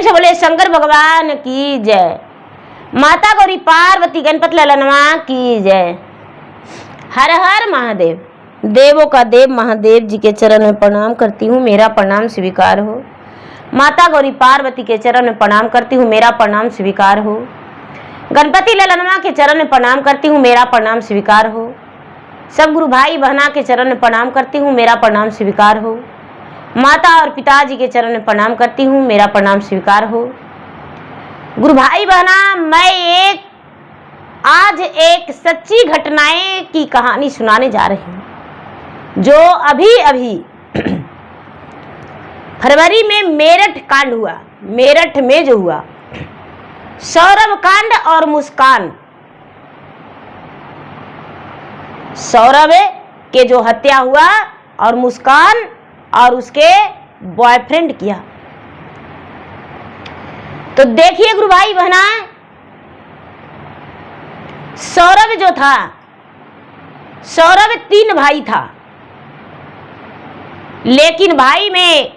प्रेम से बोले शंकर भगवान की जय। माता गौरी पार्वती गणपति ललनवा की जय। हर हर महादेव। देवों का देव महादेव जी के चरण में प्रणाम करती हूँ, मेरा प्रणाम स्वीकार हो। माता गौरी पार्वती के चरण में प्रणाम करती हूँ, मेरा प्रणाम स्वीकार हो। गणपति ललनवा के चरण में प्रणाम करती हूँ, मेरा प्रणाम स्वीकार हो। सब गुरु भाई बहना के चरण में प्रणाम करती हूँ, मेरा प्रणाम स्वीकार हो। माता और पिताजी के चरण में प्रणाम करती हूँ, मेरा प्रणाम स्वीकार हो। गुरु भाई बहना, मैं आज एक सच्ची घटनाएं की कहानी सुनाने जा रही हूँ, जो अभी अभी फरवरी में मेरठ कांड हुआ। मेरठ में जो हुआ सौरभ कांड और मुस्कान, सौरभ के जो हत्या हुआ और मुस्कान और उसके बॉयफ्रेंड किया। तो देखिए गुरु भाई बहना, सौरभ जो था, सौरभ 3 भाई था, लेकिन भाई में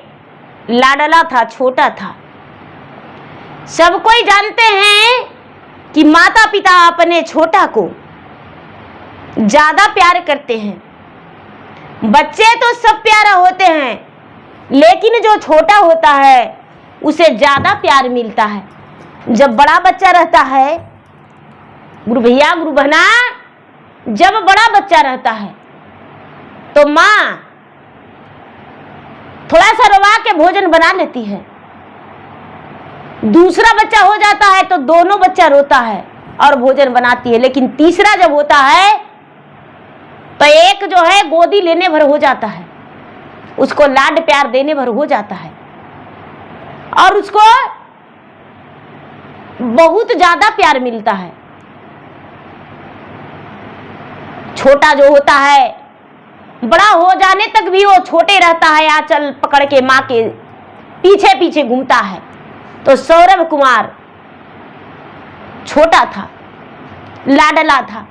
लाडला था, छोटा था। सब कोई जानते हैं कि माता पिता अपने छोटा को ज्यादा प्यार करते हैं। बच्चे तो सब प्यारा होते हैं, लेकिन जो छोटा होता है उसे ज्यादा प्यार मिलता है। जब बड़ा बच्चा रहता है, गुरु भैया गुरु बहना, जब बड़ा बच्चा रहता है तो माँ थोड़ा सा रवा के भोजन बना लेती है। दूसरा बच्चा हो जाता है तो दोनों बच्चा रोता है और भोजन बनाती है, लेकिन तीसरा जब होता है तो एक जो है गोदी लेने भर हो जाता है, उसको लाड प्यार देने भर हो जाता है और उसको बहुत ज्यादा प्यार मिलता है। छोटा जो होता है, बड़ा हो जाने तक भी वो छोटे रहता है, आंचल पकड़ के माँ के पीछे पीछे घूमता है। तो सौरभ कुमार छोटा था, लाडला था।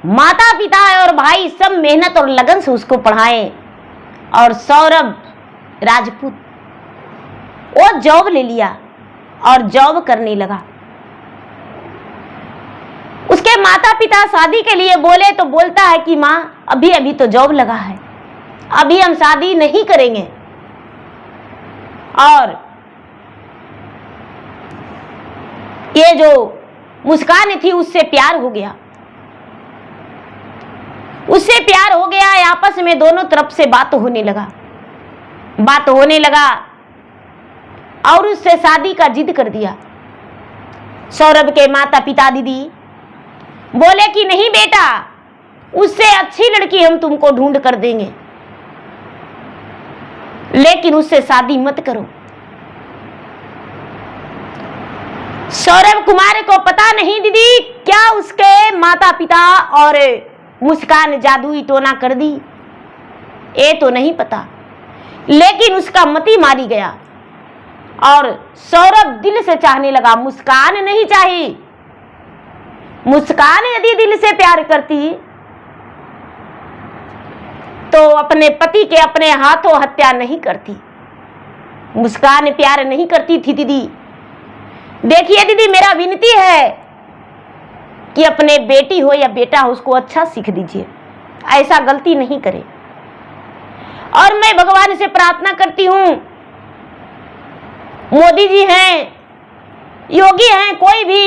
माता पिता और भाई सब मेहनत और लगन से उसको पढ़ाए और सौरभ राजपूत वो जॉब ले लिया और जॉब करने लगा। उसके माता पिता शादी के लिए बोले तो बोलता है कि माँ अभी अभी तो जॉब लगा है, अभी हम शादी नहीं करेंगे। और ये जो मुस्कान थी उससे प्यार हो गया, उससे प्यार हो गया। आपस में दोनों तरफ से बात होने लगा और उससे शादी का जिद कर दिया। सौरभ के माता पिता दीदी बोले कि नहीं बेटा, उससे अच्छी लड़की हम तुमको ढूंढ कर देंगे, लेकिन उससे शादी मत करो। सौरभ कुमार को पता नहीं दीदी क्या उसके माता पिता और मुस्कान जादुई टोना कर दी, ये तो नहीं पता, लेकिन उसका मती मारी गया और सौरभ दिल से चाहने लगा। मुस्कान नहीं चाहिए। मुस्कान यदि दिल से प्यार करती तो अपने पति के अपने हाथों हत्या नहीं करती। मुस्कान प्यार नहीं करती थी दीदी। देखिए दीदी, मेरा विनती है कि अपने बेटी हो या बेटा हो उसको अच्छा सीख दीजिए, ऐसा गलती नहीं करे। और मैं भगवान से प्रार्थना करती हूं, मोदी जी हैं, योगी हैं, कोई भी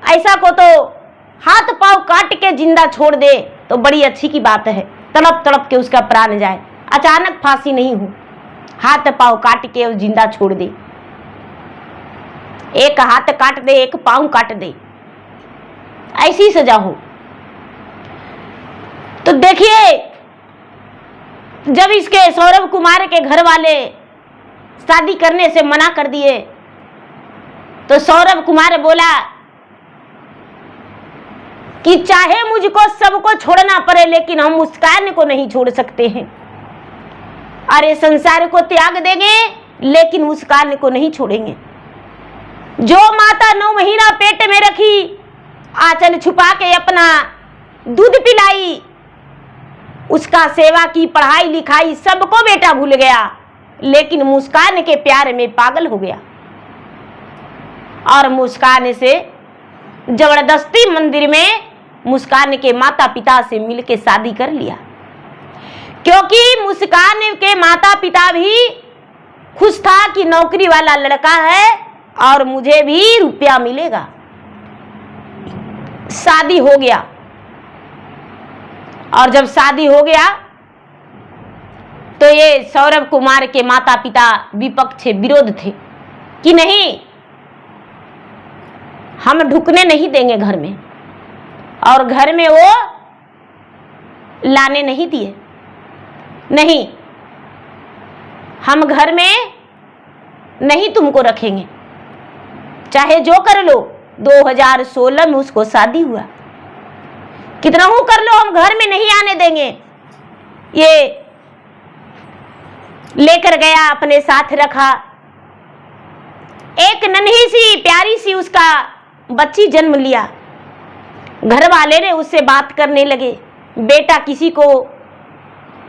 ऐसा को तो हाथ पांव काट के जिंदा छोड़ दे तो बड़ी अच्छी की बात है। तड़प तड़प के उसका प्राण जाए, अचानक फांसी नहीं हो, हाथ पांव काट के जिंदा छोड़ दे। एक हाथ काट दे, एक पांव काट दे, ऐसी सजा हो। तो देखिए, जब इसके सौरभ कुमार के घर वाले शादी करने से मना कर दिए तो सौरभ कुमार बोला कि चाहे मुझको सबको छोड़ना पड़े, लेकिन हम मुस्कान को नहीं छोड़ सकते हैं। अरे संसार को त्याग देंगे, लेकिन मुस्कान को नहीं छोड़ेंगे। जो माता 9 महीना पेट में रखी, आंचल छुपा के अपना दूध पिलाई, उसका सेवा की, पढ़ाई लिखाई सबको बेटा भूल गया, लेकिन मुस्कान के प्यार में पागल हो गया। और मुस्कान से जबरदस्ती मंदिर में मुस्कान के माता पिता से मिलके शादी कर लिया, क्योंकि मुस्कान के माता पिता भी खुश था कि नौकरी वाला लड़का है और मुझे भी रुपया मिलेगा। शादी हो गया, और जब शादी हो गया तो ये सौरभ कुमार के माता पिता विपक्ष विरोध थे कि नहीं, हम ढुकने नहीं देंगे घर में, और घर में वो लाने नहीं दिए। नहीं, हम घर में नहीं तुमको रखेंगे, चाहे जो कर लो। 2016 में उसको शादी हुआ, कितना हूं कर लो, हम घर में नहीं आने देंगे। ये लेकर गया, अपने साथ रखा, एक नन्ही सी प्यारी सी उसका बच्ची जन्म लिया। घर वाले ने उससे बात करने लगे, बेटा किसी को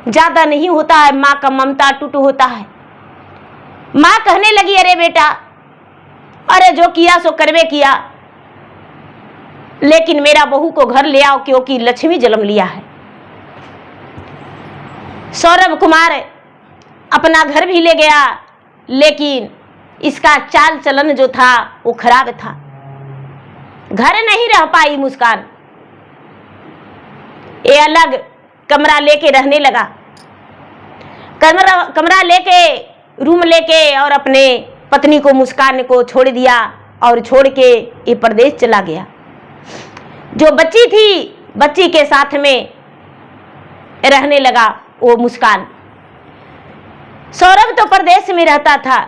ज्यादा नहीं होता है, माँ का ममता टूट होता है। माँ कहने लगी, अरे बेटा, अरे जो किया सो करवे किया, लेकिन मेरा बहू को घर ले आओ, क्योंकि लक्ष्मी जन्म लिया है। सौरभ कुमार अपना घर भी ले गया, लेकिन इसका चाल चलन जो था वो खराब था। घर नहीं रह पाई मुस्कान, ये अलग कमरा लेके रहने लगा। कमरा लेके, रूम लेके, और अपने पत्नी को मुस्कान को छोड़ दिया और छोड़ के ये प्रदेश चला गया। जो बच्ची थी, बच्ची के साथ में रहने लगा वो मुस्कान। सौरभ तो प्रदेश में रहता था।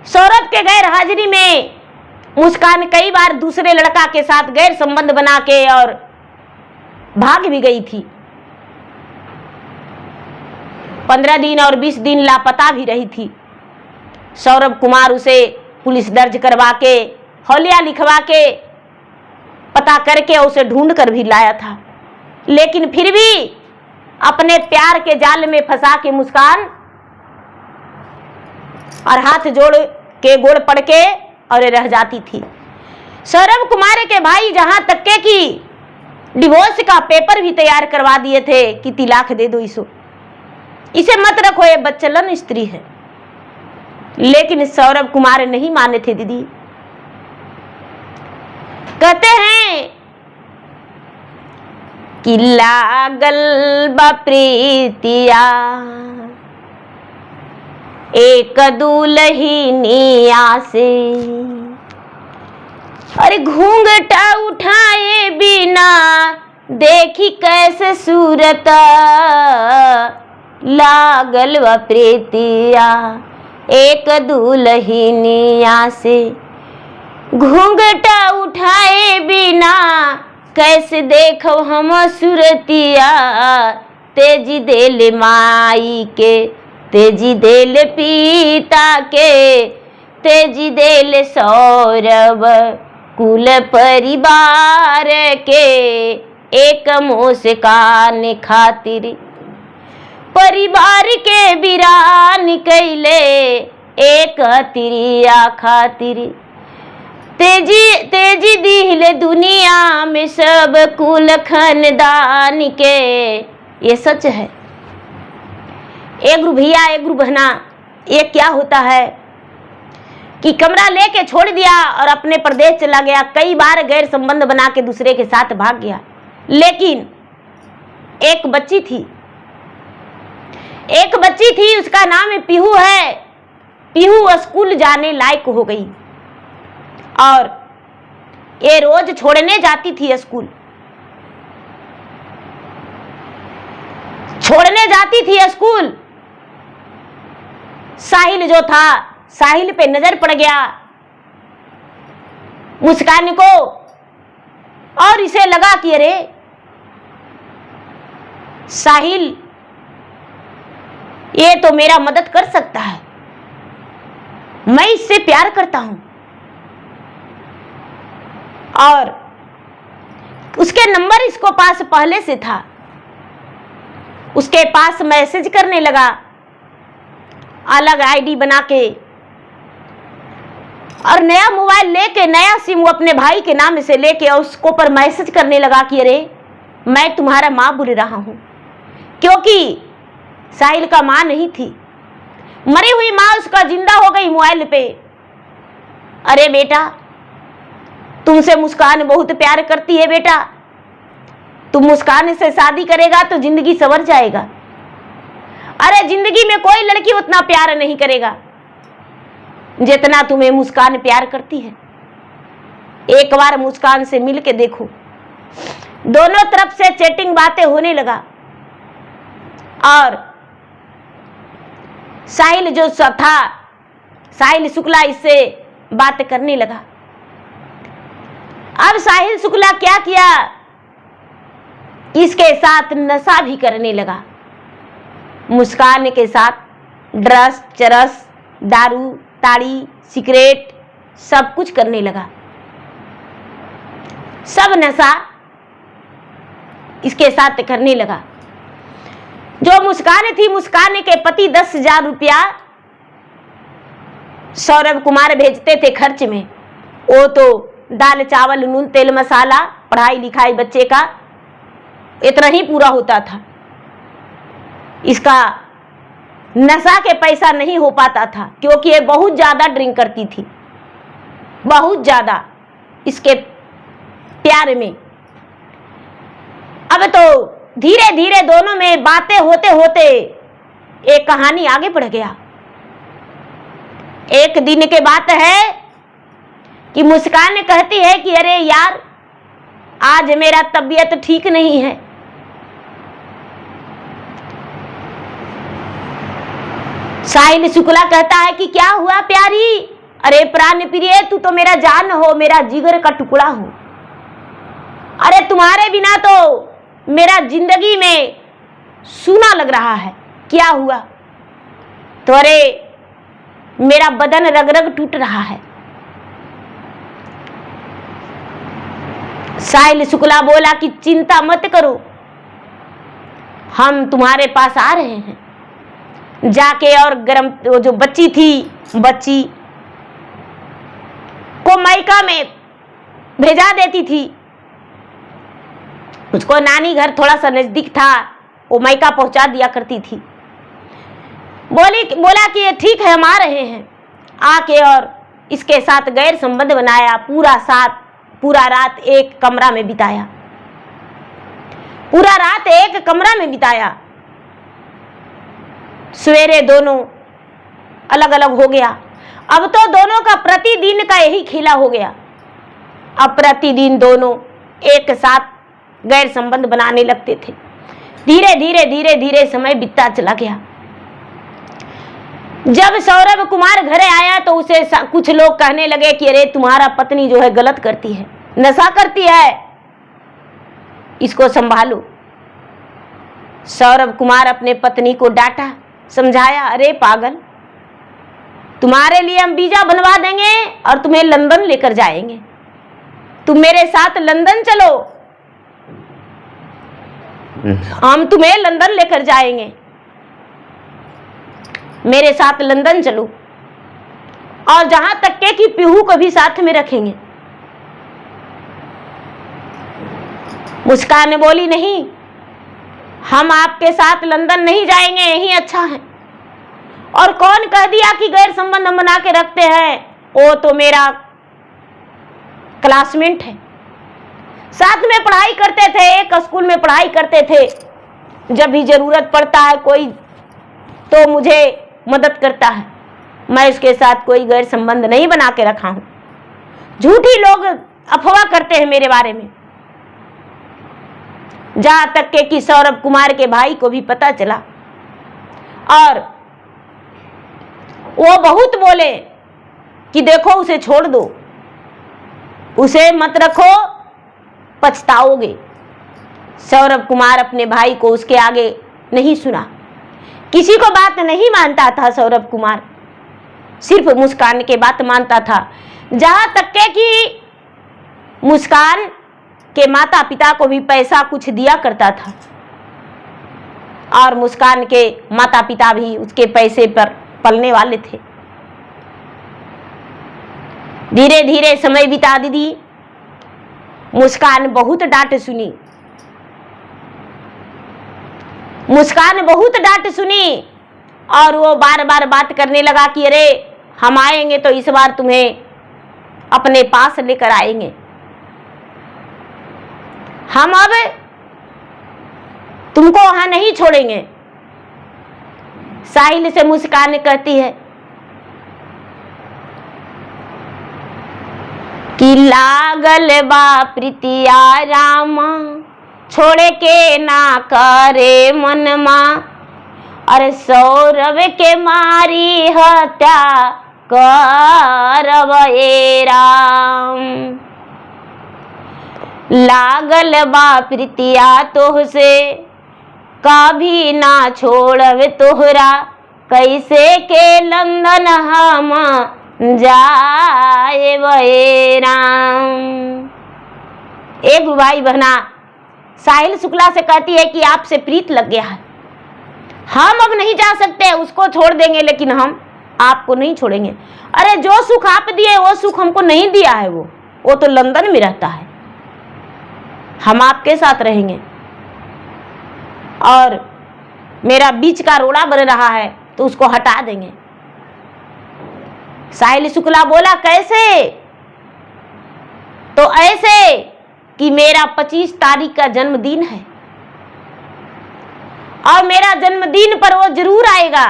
सौरभ के गैर हाजिरी में मुस्कान कई बार दूसरे लड़का के साथ गैर संबंध बना के और भाग भी गई थी। 15 दिन और 20 दिन लापता भी रही थी। सौरभ कुमार उसे पुलिस दर्ज करवा के, हौलिया लिखवा के, पता करके उसे ढूंढ कर भी लाया था, लेकिन फिर भी अपने प्यार के जाल में फंसा के मुस्कान और हाथ जोड़ के गोड़ पड़ के और रह जाती थी। सौरभ कुमार के भाई जहां तक के कि डिवोर्स का पेपर भी तैयार करवा दिए थे कि तिलाक दे दो इसे मत रखो, ये बच्चलन स्त्री है। लेकिन सौरभ कुमार नहीं माने थे दीदी। कहते हैं कि लागल बा प्रीतिया एक दुल्हनिया से, अरे घूंघटा उठाए बिना देखी कैसे सूरत, लागल बा प्रीतिया एक दुल्हनिया से, घूंघटा उठाए बिना कैसे देखो हम सूरतिया, तेजी देल माई के, तेजी देल पिता के, तेजी देल सौरभ कुल परिवार के, एक मुस्कान खातिर परिवार के वीरान कैले, एक तिरिया खातिर तेजी दिले दुनिया में सब कुल खानदान के। ये सच है। एक गुरु भैया, एक गुरु बहना, ये क्या होता है कि कमरा लेके छोड़ दिया और अपने प्रदेश चला गया, कई बार गैर संबंध बना के दूसरे के साथ भाग गया, लेकिन एक बच्ची थी, उसका नाम पीहू है। पीहू स्कूल जाने लायक हो गई और ये रोज छोड़ने जाती थी स्कूल, छोड़ने जाती थी स्कूल। साहिल जो था, साहिल पे नजर पड़ गया मुस्कान को, और इसे लगा कि अरे साहिल ये तो मेरा मदद कर सकता है, मैं इससे प्यार करता हूं। और उसके नंबर इसको पास पहले से था, उसके पास मैसेज करने लगा, अलग आईडी बना के और नया मोबाइल लेके, नया सिम वो अपने भाई के नाम से लेके और उसको पर मैसेज करने लगा कि अरे मैं तुम्हारा माँ बोल रहा हूँ, क्योंकि साहिल का माँ नहीं थी, मरी हुई माँ उसका जिंदा हो गई मोबाइल पे। अरे बेटा, तुमसे मुस्कान बहुत प्यार करती है बेटा, तुम मुस्कान से शादी करेगा तो जिंदगी संवर जाएगा। अरे जिंदगी में कोई लड़की उतना प्यार नहीं करेगा जितना तुम्हें मुस्कान प्यार करती है। एक बार मुस्कान से मिल के देखो। दोनों तरफ से चैटिंग बातें होने लगा और साहिल जो था, साहिल शुक्ला, इससे बात करने लगा। अब साहिल शुक्ला क्या किया, इसके साथ नशा भी करने लगा। मुस्कान के साथ ड्रग्स, चरस, दारू, ताड़ी, सिगरेट सब कुछ करने लगा। सब नशा इसके साथ करने लगा। जो मुस्कान थी, मुस्कान के पति 10,000 रुपया सौरभ कुमार भेजते थे खर्च में। वो तो दाल चावल नून तेल मसाला, पढ़ाई लिखाई बच्चे का, इतना ही पूरा होता था। इसका नशा के पैसा नहीं हो पाता था क्योंकि ये बहुत ज्यादा ड्रिंक करती थी, बहुत ज्यादा इसके प्यार में। अब तो धीरे धीरे दोनों में बातें होते होते एक कहानी आगे बढ़ गया। एक दिन के बात है कि मुस्कान कहती है कि अरे यार, आज मेरा तबीयत ठीक नहीं है। साहिल शुक्ला कहता है कि क्या हुआ प्यारी? अरे प्राण प्रिय, तू तो मेरा जान हो, मेरा जिगर का टुकड़ा हो। अरे तुम्हारे बिना तो मेरा जिंदगी में सूना लग रहा है। क्या हुआ? तो अरे मेरा बदन रग रग टूट रहा है। साहिल शुक्ला बोला कि चिंता मत करो, हम तुम्हारे पास आ रहे हैं। जाके और गरम वो जो बच्ची थी, बच्ची को मायका में भेजा देती थी। उसको नानी घर थोड़ा सा नजदीक था, वो मायका पहुंचा दिया करती थी। बोला कि ये ठीक है, हम आ रहे हैं। आके और इसके साथ गैर संबंध बनाया। पूरा रात एक कमरा में बिताया। पूरा रात एक कमरा में बिताया। सवेरे दोनों अलग अलग हो गया। अब तो दोनों का प्रतिदिन का यही खेला हो गया। अब प्रतिदिन दोनों एक साथ गैर संबंध बनाने लगते थे। धीरे धीरे धीरे धीरे समय बीतता चला गया। जब सौरभ कुमार घर आया तो उसे कुछ लोग कहने लगे कि अरे तुम्हारा पत्नी जो है गलत करती है, नशा करती है, इसको संभालो। सौरभ कुमार अपने पत्नी को डांटा, समझाया, अरे पागल, तुम्हारे लिए हम वीजा बनवा देंगे और तुम्हें लंदन लेकर जाएंगे। तुम मेरे साथ लंदन चलो, हम तुम्हें लंदन लेकर जाएंगे। मेरे साथ लंदन चलो, और जहां तक के कि पीहू को भी साथ में रखेंगे। मुस्कान बोली, नहीं, हम आपके साथ लंदन नहीं जाएंगे, यही अच्छा है। और कौन कह दिया कि गैर संबंध हम बना के रखते हैं? वो तो मेरा क्लासमेट है, साथ में पढ़ाई करते थे, एक स्कूल में पढ़ाई करते थे। जब भी जरूरत पड़ता है कोई तो मुझे मदद करता है। मैं उसके साथ कोई गैर संबंध नहीं बना के रखा हूं। झूठी लोग अफवाह करते हैं मेरे बारे में। जहां तक के कि सौरभ कुमार के भाई को भी पता चला और वो बहुत बोले कि देखो उसे छोड़ दो, उसे मत रखो, पछताओगे। सौरभ कुमार अपने भाई को उसके आगे नहीं सुना, किसी को बात नहीं मानता था। सौरभ कुमार सिर्फ मुस्कान के बात मानता था। जहां तक के कि मुस्कान के माता पिता को भी पैसा कुछ दिया करता था और मुस्कान के माता पिता भी उसके पैसे पर पलने वाले थे। धीरे धीरे समय बिता दी। मुस्कान बहुत डांट सुनी, मुस्कान बहुत डांट सुनी और वो बार बार बात करने लगा कि अरे हम आएंगे तो इस बार तुम्हें अपने पास लेकर आएंगे, हम अब तुमको वहां नहीं छोड़ेंगे। साहिल से मुस्कान कहती है कि लागल बा प्रीतिया रामा, छोड़े के ना करे मनमा, अरे सौरभ के मारी हत्या करब ए राम। लागल बा प्रीतिया तोहसे, कभी ना छोड़ब तोहरा, कैसे के लंदन हम जाए ए राम। एक भाई बहना साहिल शुक्ला से कहती है कि आपसे प्रीत लग गया है, हम अब नहीं जा सकते, उसको छोड़ देंगे लेकिन हम आपको नहीं छोड़ेंगे। अरे जो सुख आप दिए वो सुख हमको नहीं दिया है, वो तो लंदन में रहता है, हम आपके साथ रहेंगे। और मेरा बीच का रोड़ा बन रहा है तो उसको हटा देंगे। साहिल शुक्ला बोला कैसे? तो ऐसे कि मेरा 25 तारीख का जन्मदिन है और मेरा जन्मदिन पर वो जरूर आएगा,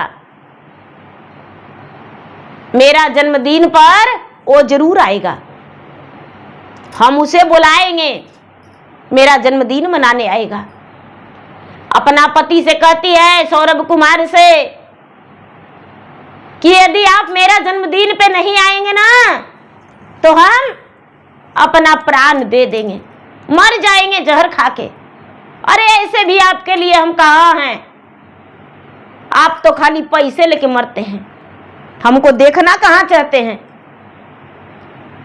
मेरा जन्मदिन पर वो जरूर आएगा, हम उसे बुलाएंगे, मेरा जन्मदिन मनाने आएगा। अपना पति से कहती है सौरभ कुमार से कि यदि आप मेरा जन्मदिन पे नहीं आएंगे ना तो हम अपना प्राण दे देंगे, मर जाएंगे जहर खा के। अरे ऐसे भी आपके लिए हम कहाँ हैं, आप तो खाली पैसे लेके मरते हैं, हमको देखना कहाँ चाहते हैं।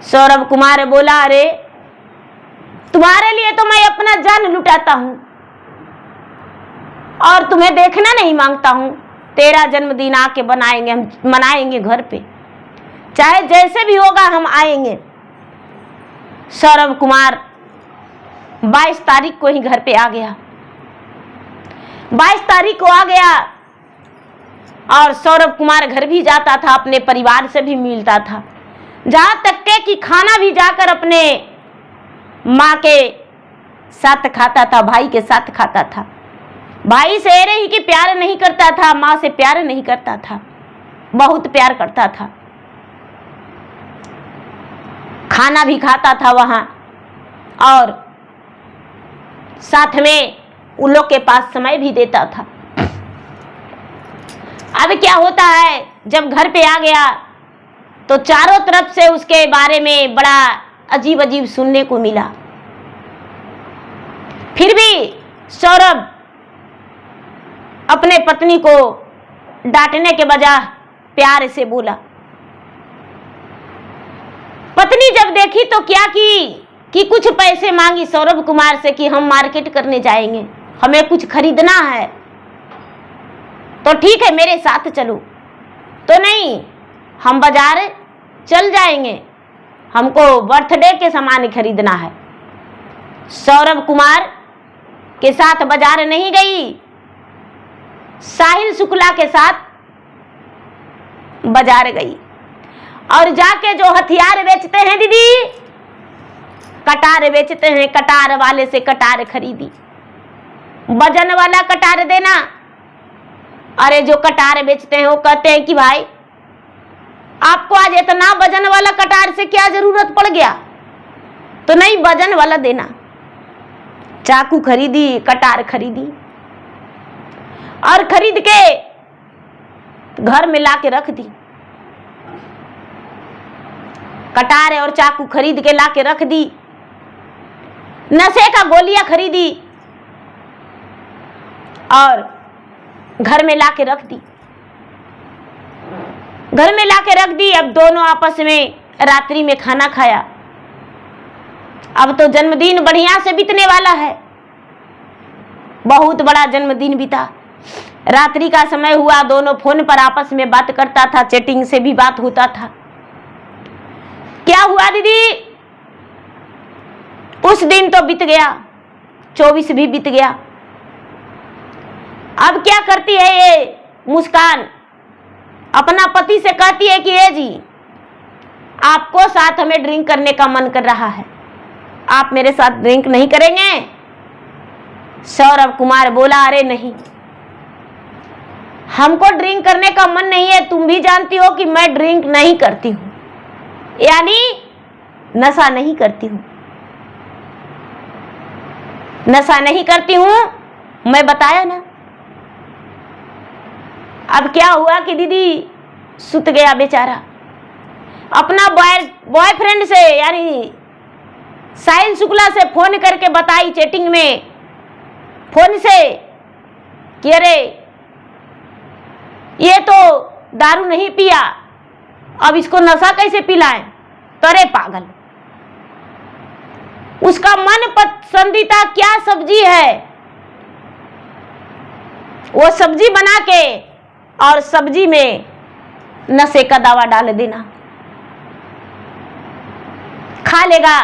सौरभ कुमार बोला अरे तुम्हारे लिए तो मैं अपना जान लुटाता हूं और तुम्हें देखना नहीं मांगता हूं। तेरा जन्मदिन आके बनाएंगे, हम मनाएंगे घर पे, चाहे जैसे भी होगा हम आएंगे। सौरभ कुमार 22 तारीख को ही घर पे आ गया, 22 तारीख को आ गया और सौरभ कुमार घर भी जाता था, अपने परिवार से भी मिलता था, जहां तक के कि खाना भी जाकर अपने माँ के साथ खाता था, भाई के साथ खाता था। भाई से ही कि प्यार नहीं करता था, माँ से प्यार नहीं करता था, बहुत प्यार करता था। खाना भी खाता था वहां और साथ में उन लोग के पास समय भी देता था। अब क्या होता है, जब घर पे आ गया तो चारों तरफ से उसके बारे में बड़ा अजीब अजीब सुनने को मिला। फिर भी सौरभ अपने पत्नी को डांटने के बजाय प्यार से बोला। पत्नी जब देखी तो क्या की कि कुछ पैसे मांगी सौरभ कुमार से कि हम मार्केट करने जाएंगे, हमें कुछ खरीदना है, तो ठीक है मेरे साथ चलो। तो नहीं, हम बाजार चल जाएंगे, हमको बर्थडे के सामान खरीदना है। सौरभ कुमार के साथ बाजार नहीं गई, साहिल शुक्ला के साथ बाजार गई और जाके जो हथियार बेचते हैं दीदी, कटार बेचते हैं, कटार वाले से कटार खरीदी। वजन वाला कटार देना। अरे जो कटार बेचते हैं वो कहते हैं कि भाई आपको आज इतना वजन वाला कटार से क्या जरूरत पड़ गया, तो नहीं वजन वाला देना। चाकू खरीदी, कटार खरीदी और खरीद के घर में ला के रख दी। कटार और चाकू खरीद के ला के रख दी। नशे का गोलियां खरीदी और घर में ला के रख दी। घर में ला के रख दी। अब दोनों आपस में रात्रि में खाना खाया। अब तो जन्मदिन बढ़िया से बीतने वाला है, बहुत बड़ा जन्मदिन बीता। रात्रि का समय हुआ, दोनों फोन पर आपस में बात करता था, चैटिंग से भी बात होता था। क्या हुआ दीदी? उस दिन तो बीत गया, 24 भी बीत गया। अब क्या करती है ये मुस्कान? अपना पति से कहती है कि ए जी, आपको साथ हमें ड्रिंक करने का मन कर रहा है, आप मेरे साथ ड्रिंक नहीं करेंगे? सौरभ कुमार बोला, अरे नहीं, हमको ड्रिंक करने का मन नहीं है। तुम भी जानती हो कि मैं ड्रिंक नहीं करती हूं, यानी नशा नहीं करती हूं। नशा नहीं करती हूं, मैं बताया ना। अब क्या हुआ कि दीदी सुत गया बेचारा। अपना बॉयफ्रेंड से यानी साहिल शुक्ला से फोन करके बताई, चैटिंग में फोन से, कि अरे ये तो दारू नहीं पिया, अब इसको नशा कैसे पिलाएं? तो अरे पागल, उसका मन पसंदीदा क्या सब्जी है, वो सब्जी बना के और सब्जी में नशे का दवा डाल देना, खा लेगा।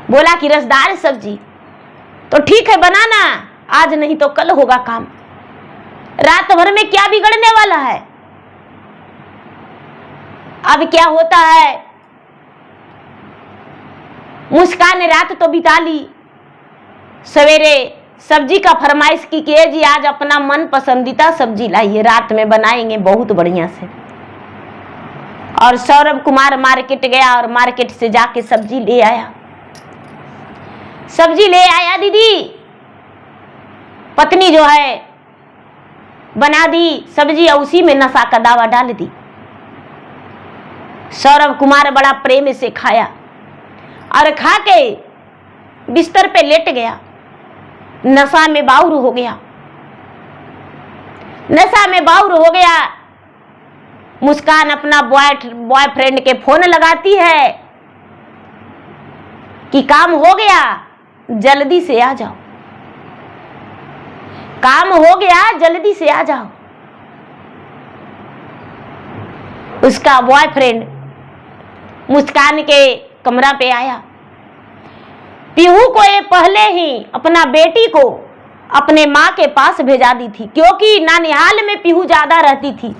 बोला कि रसदार सब्जी तो ठीक है बनाना, आज नहीं तो कल होगा काम। रात भर में क्या बिगड़ने वाला है? अब क्या होता है, मुस्कान ने रात तो बिता ली, सवेरे सब्जी का फरमाइश की कि जी आज अपना मन पसंदीदा सब्जी लाइए, रात में बनाएंगे बहुत बढ़िया से। और सौरभ कुमार मार्केट गया और मार्केट से जाके सब्जी ले आया। सब्जी ले आया दीदी, पत्नी जो है बना दी सब्जी और उसी में नशा का दावा डाल दी। सौरभ कुमार बड़ा प्रेम से खाया और खा के बिस्तर पे लेट गया, नशा में बाउर हो गया। नशा में बाउर हो गया। मुस्कान अपना बॉयफ्रेंड के फोन लगाती है कि काम हो गया, जल्दी से आ जाओ, काम हो गया, जल्दी से आ जाओ। उसका बॉयफ्रेंड मुस्कान के कमरा पे आया। पीहू को ये पहले ही अपना बेटी को अपने माँ के पास भेजा दी थी, क्योंकि नानिहाल में पीहू ज्यादा रहती थी।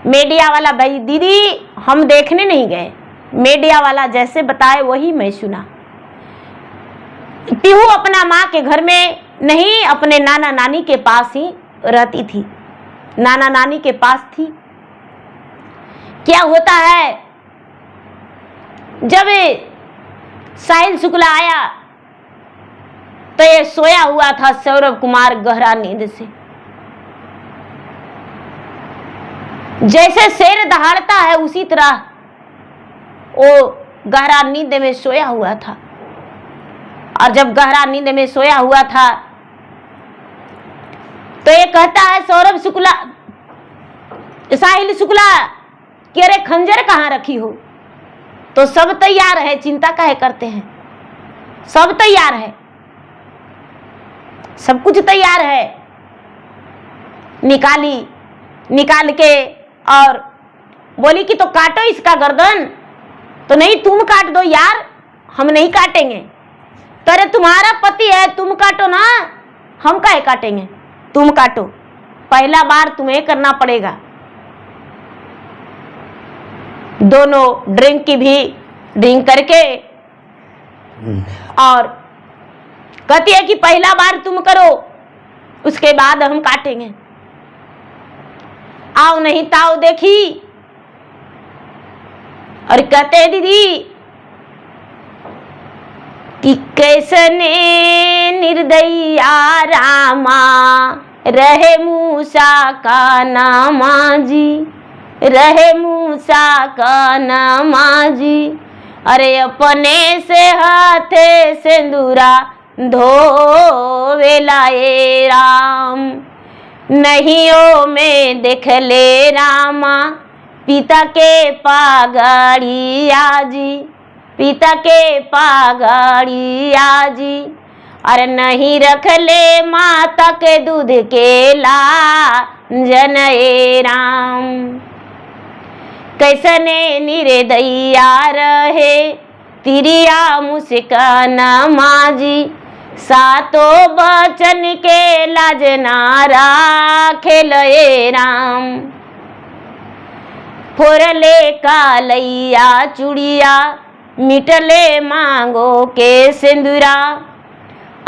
मीडिया वाला भाई दीदी हम देखने नहीं गए, मीडिया वाला जैसे बताए वही मैं सुना। पीहू अपना माँ के घर में नहीं, अपने नाना नानी के पास ही रहती थी, नाना नानी के पास थी। क्या होता है, जब साहिल शुक्ला आया तो ये सोया हुआ था सौरभ कुमार गहरा नींद से। जैसे शेर दहाड़ता है उसी तरह वो गहरा नींद में सोया हुआ था। और जब गहरा नींद में सोया हुआ था तो ये कहता है सौरभ शुक्ला, साहिल शुक्ला कि अरे खंजर कहाँ रखी हो? तो सब तैयार है, चिंता काहे करते हैं, सब तैयार है, सब कुछ तैयार है। निकाली, निकाल के और बोली कि तो काटो इसका गर्दन। तो नहीं तुम काट दो यार, हम नहीं काटेंगे। तो अरे तुम्हारा पति है, तुम काटो ना, हम काहे काटेंगे, तुम काटो, पहला बार तुम्हें करना पड़ेगा। दोनों ड्रिंक की भी ड्रिंक करके और कहती है कि पहला बार तुम करो, उसके बाद हम काटेंगे। आओ नहीं ताओ देखी। और कहते हैं दीदी कि कैसने निर्दयिया रामा रहे मूसा का नामा जी, रहे मूसा का नामा जी। अरे अपने से हाथे सिंदूरा धोवेला ए राम, नहियों में देख ले रामा पिता के पागड़िया जी, पिता के पागड़िया जी। अरे नहीं रख ले माता के दूध के लांजन ए राम। कैसने निर्दया रहे तिरिया मुस्कान माजी, सातो बचन के लाज ना राखे लए राम। फोरले कालैया चूड़िया मिटले मांगो के सिंदूरा,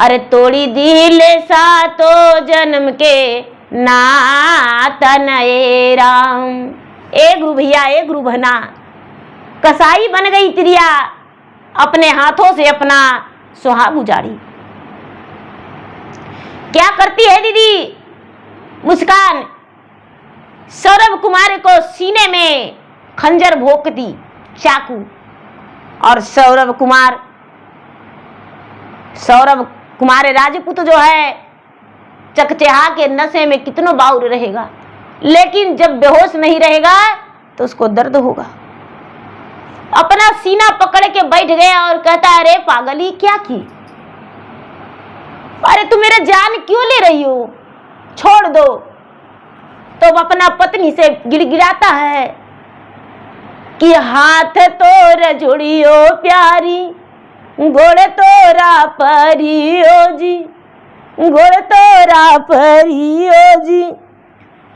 अरे तोड़ी दिले सातो जन्म के नाता नए राम। ए गुरु भैया, ए गुरु बहना, कसाई बन गई तिरिया, अपने हाथों से अपना सुहाग उजाड़ी। क्या करती है दीदी मुस्कान? सौरभ कुमार को सीने में खंजर भोंक दी, चाकू। और सौरभ कुमार राजपूत जो है चकचहा के नशे में कितनो बाउर रहेगा, लेकिन जब बेहोश नहीं रहेगा तो उसको दर्द होगा। अपना सीना पकड़ के बैठ गया और कहता है, अरे पागली क्या की? अरे तू मेरा जान क्यों ले रही हो? छोड़ दो। तो अपना पत्नी से गिड़गिड़ाता है कि हाथ तोर जुड़ियो प्यारी, गोड़ तोरा परियो जी, गोड़ तोरा परियो जी,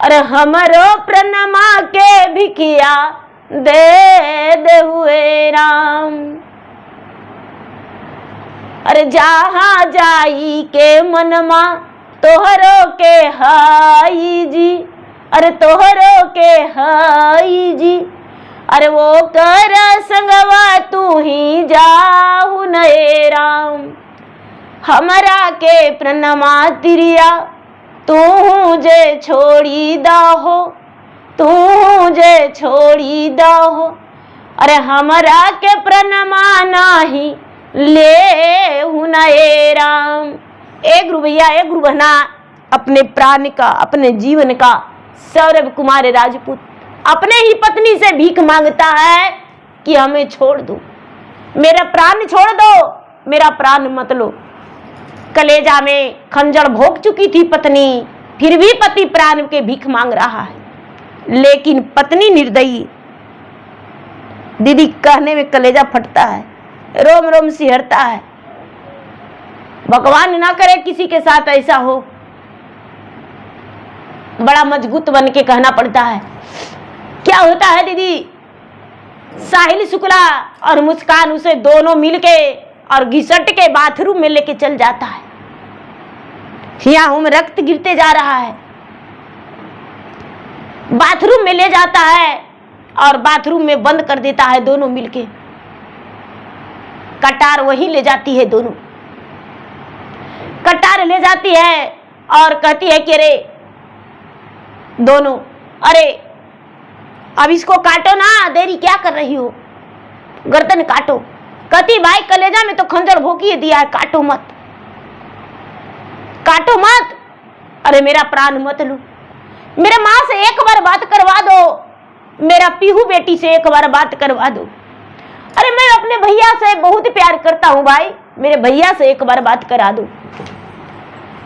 अरे हमरो प्रणमा के भिखिया दे दे हुए राम। अरे जहाँ जाई के मनमा तोहरो के हाई जी, अरे तोहरो के हाई जी, अरे वो कर संगवा तू ही जाहु नए राम। हमरा के प्रणमा तिरिया तू जे छोड़ी दाहो, तू जे छोड़ी दाहो, अरे हमरा के प्रणमा नाही ले नए राम। ए गुरु भैया, ए गुरु बहना, अपने प्राण का, अपने जीवन का सौरभ कुमार राजपूत अपने ही पत्नी से भीख मांगता है कि हमें छोड़ दो, मेरा प्राण छोड़ दो, मेरा प्राण मत लो। कलेजा में खंजर भोंक चुकी थी पत्नी, फिर भी पति प्राण के भीख मांग रहा है। लेकिन पत्नी निर्दयी, दीदी कहने में कलेजा फटता है, रोम रोम सिहरता है। भगवान ना करे किसी के साथ ऐसा हो। बड़ा मजबूत बन के कहना पड़ता है। क्या होता है दीदी, साहिल शुक्ला और मुस्कान उसे दोनों मिलके और घिसट के बाथरूम में लेके चल जाता है। यहाँ रक्त गिरते जा रहा है, बाथरूम में ले जाता है और बाथरूम में बंद कर देता है दोनों मिलके। कटार वहीं ले जाती है, दोनों कटार ले जाती है और कहती है कि अरे दोनों, अरे अब इसको काटो ना, देरी क्या कर रही हो, गर्दन काटो। कहती भाई कलेजा में तो खंजर भोंकिए दिया है, काटो मत, काटो मत, अरे मेरा प्राण मत लो, मेरे माँ से एक बार बात करवा दो, मेरा पीहू बेटी से एक बार बात करवा दो। अरे मैं अपने भैया से बहुत प्यार करता हूँ भाई, मेरे भैया से एक बार बात करा दो।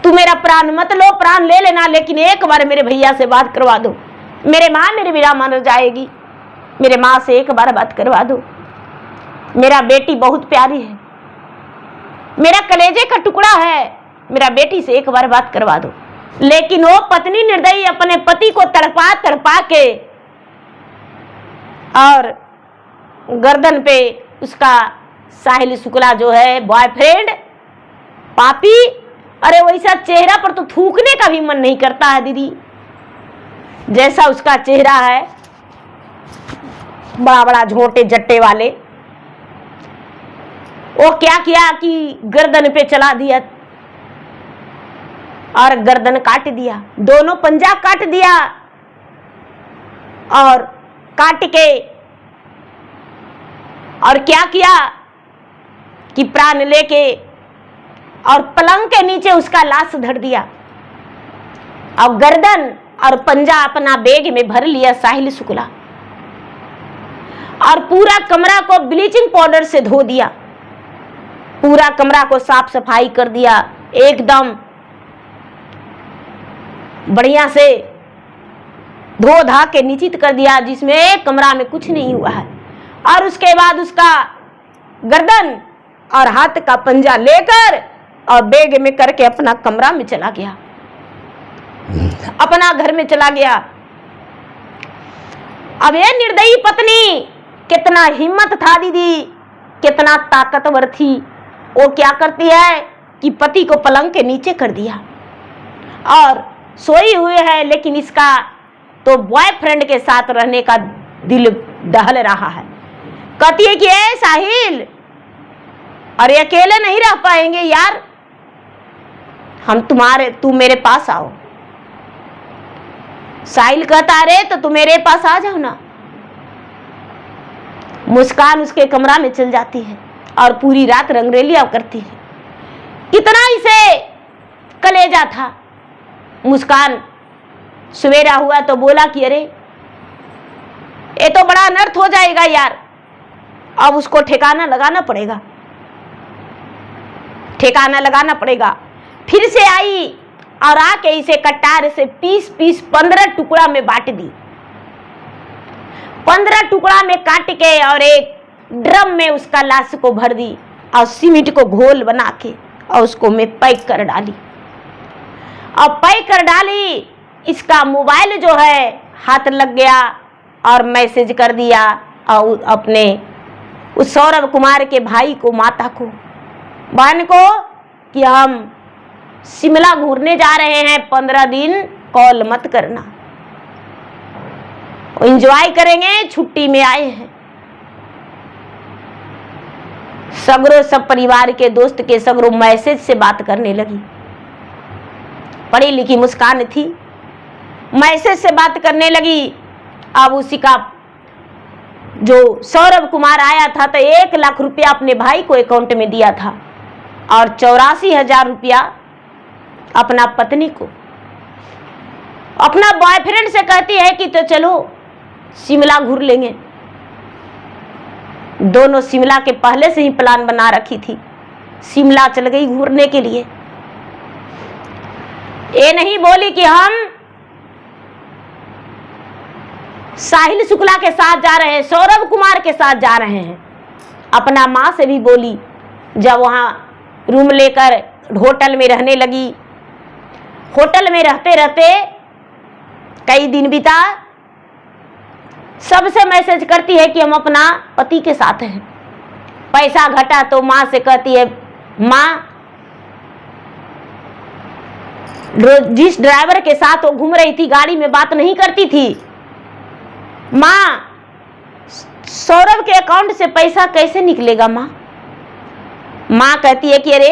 तू मेरा प्राण मत लो, प्राण ले लेना, लेकिन एक बार मेरे भैया से बात करवा दो। मेरे माँ मेरे बिना मर जाएगी, मेरे माँ से एक बार बात करवा दो। मेरा बेटी बहुत प्यारी है, मेरा कलेजे का टुकड़ा है, मेरा बेटी से एक बार बात करवा दो। लेकिन वो पत्नी निर्दयी अपने पति को तड़पा तड़पा के और गर्दन पे उसका साहिल शुक्ला जो है बॉयफ्रेंड पापी, अरे वैसा चेहरा पर तो थूकने का भी मन नहीं करता है दीदी, जैसा उसका चेहरा है, बड़ा बड़ा झोंटे जट्टे वाले। वो क्या किया कि गर्दन पे चला दिया और गर्दन काट दिया, दोनों पंजा काट दिया और काट के और क्या किया कि प्राण लेके और पलंग के नीचे उसका लाश धर दिया और गर्दन और पंजा अपना बैग में भर लिया साहिल शुक्ला और पूरा कमरा को ब्लीचिंग पाउडर से धो दिया, पूरा कमरा को साफ सफाई कर दिया, एकदम बढ़िया से धो धा के निश्चित कर दिया, जिसमें कमरा में कुछ नहीं हुआ है। और उसके बाद उसका गर्दन और हाथ का पंजा लेकर और बैग में करके अपना कमरा में चला गया, अपना घर में चला गया। अब ये निर्दयी पत्नी, कितना हिम्मत था दीदी, कितना ताकतवर थी। वो क्या करती है कि पति को पलंग के नीचे कर दिया और सोई हुई है, लेकिन इसका तो बॉयफ्रेंड के साथ रहने का दिल दहल रहा है। कहती है कि ए साहिल, अरे अकेले नहीं रह पाएंगे यार, तू मेरे पास आओ। साहिल कहता अरे तो तू मेरे पास आ जाओ ना। मुस्कान उसके कमरा में चल जाती है और पूरी रात रंगरेलियां करती है। कितना इसे कलेजा था। मुस्कान सवेरा हुआ तो बोला कि अरे ये तो बड़ा अनर्थ हो जाएगा यार, अब उसको ठिकाना लगाना पड़ेगा, ठिकाना लगाना पड़ेगा। फिर से आई और आके इसे कटार से पीस 15 टुकड़ा में बांट दी। 15 टुकड़ा में काट के और एक ड्रम में उसका लाश को भर दी और सीमेंट को घोल बना के और उसको मैं पैक कर डाली। और पैक कर डाली, इसका मोबाइल जो है हाथ लग गया और मैसेज कर दिया और अपने उस सौरभ कुमार के भाई को, माता को, बहन को कि हम शिमला घूमने जा रहे हैं, 15 दिन कॉल मत करना, एंजॉय करेंगे, छुट्टी में आए हैं। सगरो सब परिवार के दोस्त के सगरो मैसेज से बात करने लगी। पढ़ी लिखी मुस्कान थी, मैसेज से बात करने लगी। अब उसी का जो सौरभ कुमार आया था तो 1 लाख रुपया अपने भाई को अकाउंट में दिया था और 84,000 रुपया अपना पत्नी को। अपना बॉयफ्रेंड से कहती है कि तो चलो शिमला घूर लेंगे। दोनों शिमला के पहले से ही प्लान बना रखी थी, शिमला चल गई घूरने के लिए। ये नहीं बोली कि हम साहिल शुक्ला के साथ जा रहे हैं, सौरभ कुमार के साथ जा रहे हैं। अपना माँ से भी बोली, जब वहाँ रूम लेकर होटल में रहने लगी। होटल में रहते रहते कई दिन बीता, सबसे मैसेज करती है कि हम अपना पति के साथ हैं। पैसा घटा तो माँ से कहती है, माँ जिस ड्राइवर के साथ वो घूम रही थी गाड़ी में बात नहीं करती थी, माँ सौरभ के अकाउंट से पैसा कैसे निकलेगा माँ? माँ कहती है कि अरे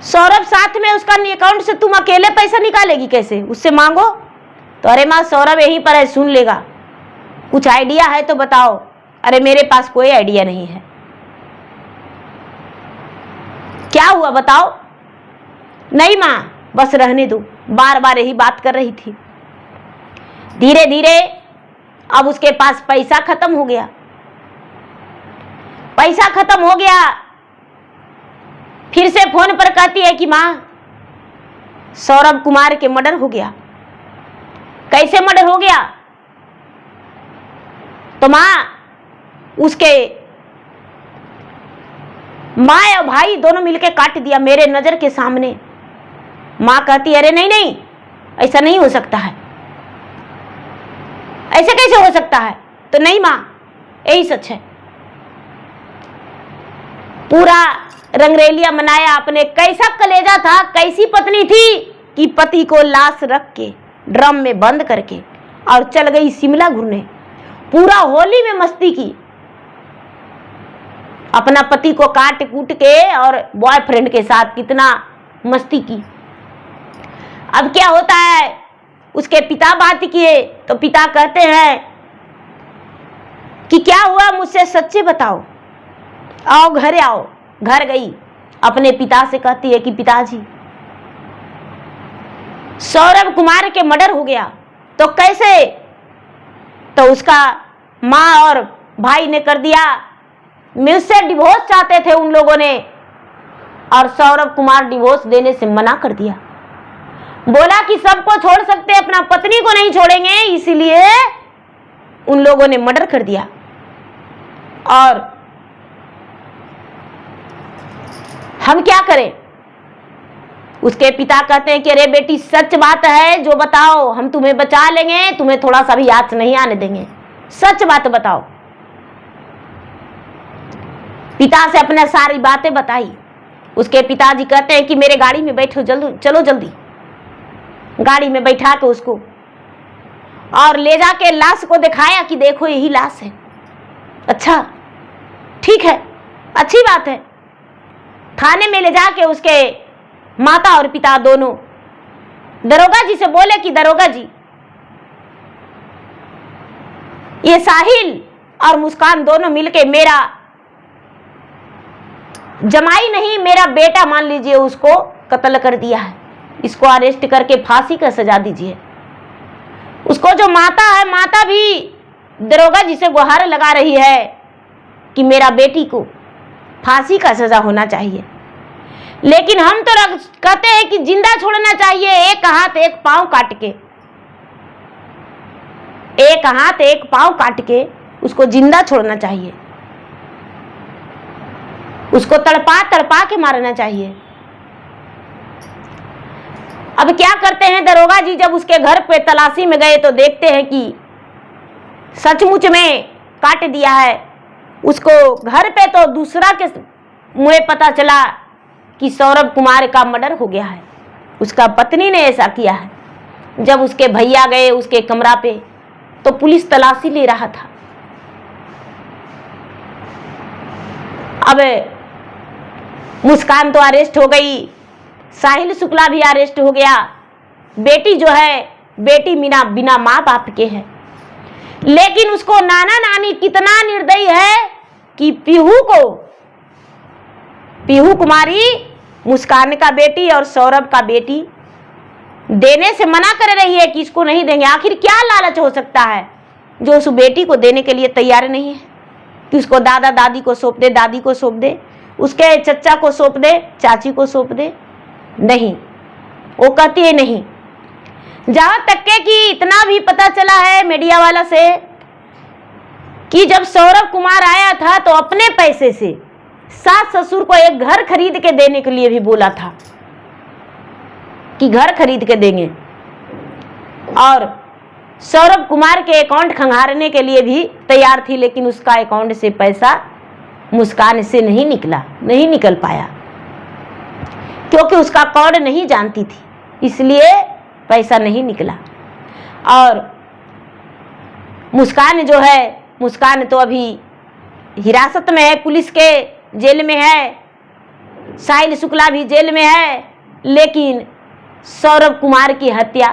सौरभ साथ में, उसका अकाउंट से तुम अकेले पैसा निकालेगी कैसे? उससे मांगो। तो अरे माँ सौरभ यहीं पर है, सुन लेगा, कुछ आइडिया है तो बताओ। अरे मेरे पास कोई आइडिया नहीं है। क्या हुआ बताओ? नहीं माँ बस रहने दो, बार बार यही बात कर रही थी। धीरे धीरे अब उसके पास पैसा खत्म हो गया। पैसा खत्म हो गया, फिर से फोन पर कहती है कि माँ सौरभ कुमार के मर्डर हो गया। कैसे मर्डर हो गया? तो माँ उसके माँ और भाई दोनों मिलकर काट दिया मेरे नजर के सामने। माँ कहती अरे नहीं नहीं ऐसा नहीं हो सकता है, ऐसे कैसे हो सकता है? तो नहीं माँ यही सच है। पूरा रंगरेलिया मनाया अपने। कैसा कलेजा था, कैसी पत्नी थी कि पति को लाश रख के ड्रम में बंद करके और चल गई शिमला घूमने। पूरा होली में मस्ती की, अपना पति को काट कूट के और बॉयफ्रेंड के साथ कितना मस्ती की। अब क्या होता है, उसके पिता बात किए तो पिता कहते हैं कि क्या हुआ, मुझसे सच्चे बताओ, आओ घर आओ। घर गई, अपने पिता से कहती है कि पिताजी सौरभ कुमार के मर्डर हो गया। तो कैसे? तो उसका माँ और भाई ने कर दिया, मुझसे डिवोर्स चाहते थे उन लोगों ने और सौरभ कुमार डिवोर्स देने से मना कर दिया। बोला कि सबको छोड़ सकते, अपना पत्नी को नहीं छोड़ेंगे, इसीलिए उन लोगों ने मर्डर कर दिया। और हम क्या करें? उसके पिता कहते हैं कि अरे बेटी सच बात है जो बताओ, हम तुम्हें बचा लेंगे, तुम्हें थोड़ा सा भी याद नहीं आने देंगे, सच बात बताओ। पिता से अपने सारी बातें बताई। उसके पिताजी कहते हैं कि मेरे गाड़ी में बैठो, जल्दी चलो, जल्दी। गाड़ी में बैठा के उसको और ले जाके लाश को दिखाया कि देखो यही लाश है। अच्छा ठीक है, अच्छी बात है। थाने में ले जाके उसके माता और पिता दोनों दरोगा जी से बोले कि दरोगा जी, ये साहिल और मुस्कान दोनों मिलके मेरा जमाई नहीं, मेरा बेटा मान लीजिए, उसको कत्ल कर दिया है। इसको अरेस्ट करके फांसी का सजा दीजिए। उसको जो माता है, माता भी दरोगा जी से गुहार लगा रही है कि मेरा बेटी को फांसी का सजा होना चाहिए। लेकिन हम तो कहते हैं कि जिंदा छोड़ना चाहिए, एक हाथ एक पांव काट के, एक हाथ एक पांव काट के उसको जिंदा छोड़ना चाहिए, उसको तड़पा तड़पा के मारना चाहिए। अब क्या करते हैं दरोगा जी, जब उसके घर पे तलाशी में गए तो देखते हैं कि सचमुच में काट दिया है उसको। घर पे तो दूसरा के मुझे पता चला कि सौरभ कुमार का मर्डर हो गया है, उसका पत्नी ने ऐसा किया है। जब उसके भैया गए उसके कमरा पे तो पुलिस तलाशी ले रहा था। अब मुस्कान तो अरेस्ट हो गई, साहिल शुक्ला भी अरेस्ट हो गया। बेटी जो है, बेटी बिना माँ बाप के है। लेकिन उसको नाना नानी कितना निर्दयी है कि पीहू कुमारी, मुस्कान का बेटी और सौरभ का बेटी देने से मना कर रही है कि इसको नहीं देंगे। आखिर क्या लालच हो सकता है जो उस बेटी को देने के लिए तैयार नहीं है कि उसको दादा दादी को सौंप दे, दादी को सौंप दे, उसके चचा को सौंप दे, चाची को सौंप दे। नहीं, वो कहती है नहीं। जहां तक के कि इतना भी पता चला है मीडिया वाला से कि जब सौरभ कुमार आया था तो अपने पैसे से सास ससुर को एक घर खरीद के देने के लिए भी बोला था कि घर खरीद के देंगे, और सौरभ कुमार के अकाउंट खंगारने के लिए भी तैयार थी। लेकिन उसका अकाउंट से पैसा मुस्कान से नहीं निकल पाया, क्योंकि उसका कोड नहीं जानती थी, इसलिए पैसा नहीं निकला। और मुस्कान जो है, मुस्कान तो अभी हिरासत में है, पुलिस के जेल में है, साहिल शुक्ला भी जेल में है। लेकिन सौरभ कुमार की हत्या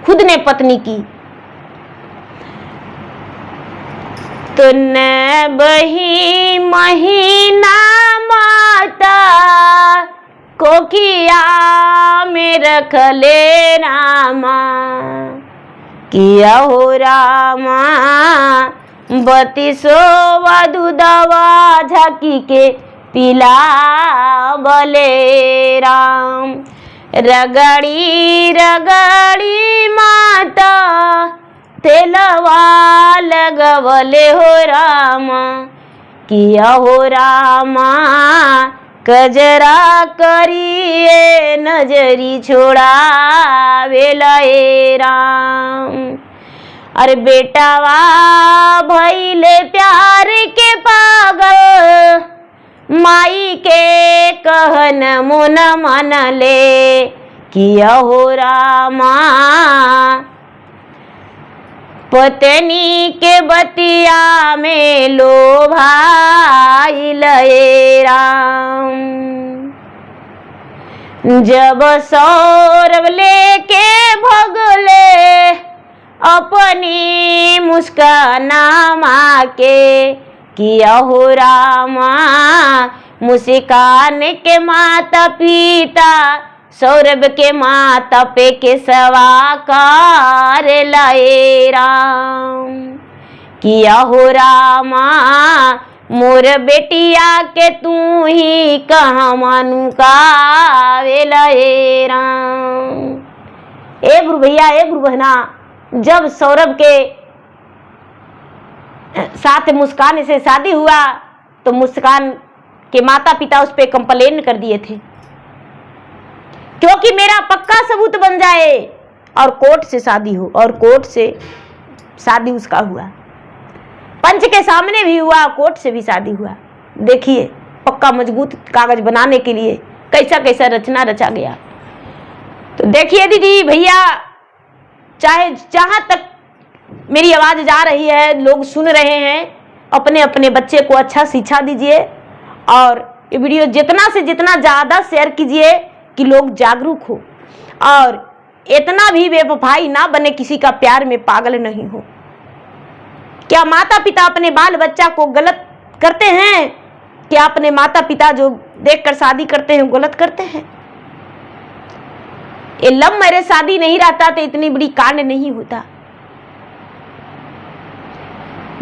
खुद ने पत्नी की। तुने बही महीना माता को किया में रख ले रामा, किया हो रामा बतीसो वधु दवा झाकी के पिला बले राम। रगड़ी रगड़ी माता तेलवा लगवले हो रामा, किया हो रामा कजरा करिए नजरी छोड़ा वेलाए राम। अरे बेटावा भइले प्यार के पागल, माई के कहन मुन मन ले, किया हो रामा पत्नी के बतिया में लोभाई लए राम। जब सौरभ लेके भगले अपनी मुस्काना माँ के, किया हो रामा मुस्कान के माता पिता सौरभ के माता पे के सवाकार लाए राम। किया हो रामा मोर बेटिया के तू ही कहाँ मानू का वेला ए राम। ए गुरु भैया, ए गुरु बहना, जब सौरभ के साथ मुस्कान से शादी हुआ तो मुस्कान के माता पिता उस पर कंप्लेन कर दिए थे, क्योंकि मेरा पक्का सबूत बन जाए और कोर्ट से शादी हो। और कोर्ट से शादी उसका हुआ, पंच के सामने भी हुआ, कोर्ट से भी शादी हुआ। देखिए पक्का मजबूत कागज बनाने के लिए कैसा कैसा रचना रचा गया। तो देखिए दीदी भैया, चाहे जहां तक मेरी आवाज जा रही है, लोग सुन रहे हैं, अपने अपने बच्चे को अच्छा शिक्षा दीजिए और ये वीडियो जितना से जितना ज्यादा शेयर कीजिए कि लोग जागरूक हो और इतना भी बेवफाई ना बने, किसी का प्यार में पागल नहीं हो। क्या माता पिता अपने बाल बच्चा को गलत करते हैं? क्या अपने माता पिता जो देखकर शादी करते हैं गलत करते हैं? ये लव मैरिज शादी नहीं रहता तो इतनी बड़ी कांड नहीं होता।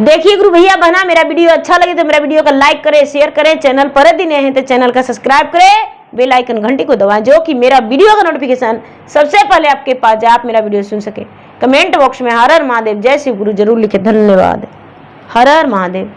देखिए गुरु भैया बहना, मेरा वीडियो अच्छा लगे तो मेरा वीडियो को लाइक करें, शेयर करें। चैनल पर दिन हैं तो चैनल का सब्सक्राइब करें, बेल आइकन घंटी को दबाएं, जो कि मेरा वीडियो का नोटिफिकेशन सबसे पहले आपके पास जाए, आप मेरा वीडियो सुन सके। कमेंट बॉक्स में हर हर महादेव, जय शिव गुरु जरूर लिखे। धन्यवाद। हर हर महादेव।